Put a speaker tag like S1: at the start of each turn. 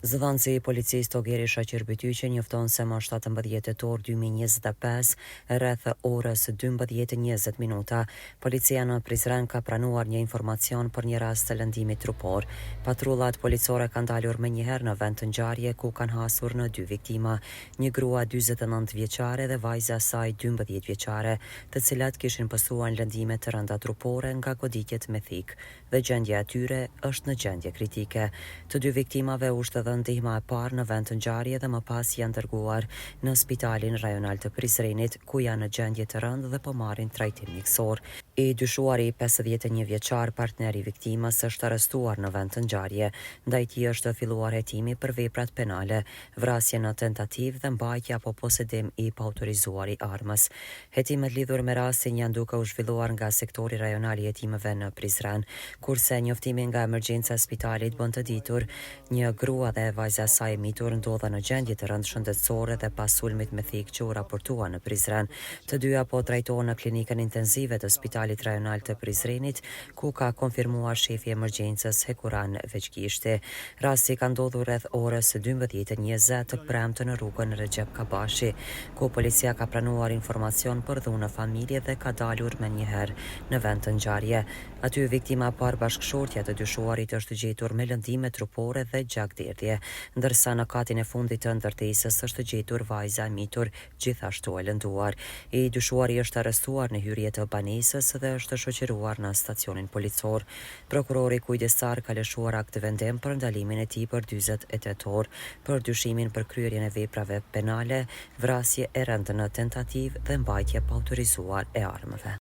S1: Zëdhënësi i policisë Togeri Shaqir Bytyqi njofton se më 17 tetor 2025, rreth orës 12:20, policia në Prizren ka pranuar një informacion për një rast të lëndimit trupor. Patrullat policore kanë dalur menjëherë në vend të ngjarje ku kanë hasur në 2 viktima, një grua 49 vjeçare dhe vajza e saj 12 vjeçare, të cilat kishin pësuar lëndime të rënda trupore nga goditjet me thik, dhe gjendja e tyre është në gjendje kritike. Të 2 viktimave u shtë ndihma e parë në vend të ngjarje dhe më pas janë dërguar në spitalin rajonal të Prizrenit, ku janë në gjendje të rëndë dhe po marrin trajtim mjekësor. I dyshuari 51 vjeçar, partneri i viktimës, është arrestuar në vend të ngjarje. Ndaj tij është filluar hetimi për veprat penale, vrasje në tentativë dhe mbajtje apo posedim i paautorizuar i armës. Hetimet lidhur me rastin janë duke u zhvilluar nga sektori rajonal i hetimeve në Prizren, kurse njoftimi nga emergjenca e spitalit bën të ditur një grua dhe vajza e saj e mitur ndodha në gjendje të rëndë shëndetësore dhe pas sulmit me thik që u raportua në Prizren. Të dyja po trajtohen në klinikën intensive të Spitalit Rajonal të Prizrenit, ku ka konfirmuar shefi i emergjencës Hekuran Veçkishti. Rasti ka ndodhur rreth orës 12:20 të premte në rrugën Recep Kabashi, ku policia ka pranuar informacion për dhunë në familje dhe ka dalur menjëherë në vend të ngjarje. Aty viktima e parë, bashkëshortja të dyshuarit, është gjetur me lëndime trupore dhe gjakderdhje, ndërsa në katin e fundit të ndërtesës është gjetur vajza e mitur, gjithashtu e lënduar. I dyshuari është arrestuar në hyrje të banesës dhe është shoqëruar në stacionin policor. Prokurori kujdestar ka lëshuar akt të vendim për ndalimin e tij për 48 orë për dyshimin për kryerjen e veprave penale, vrasje e rëndë në tentativë dhe mbajtje pa autorizuar e armëve.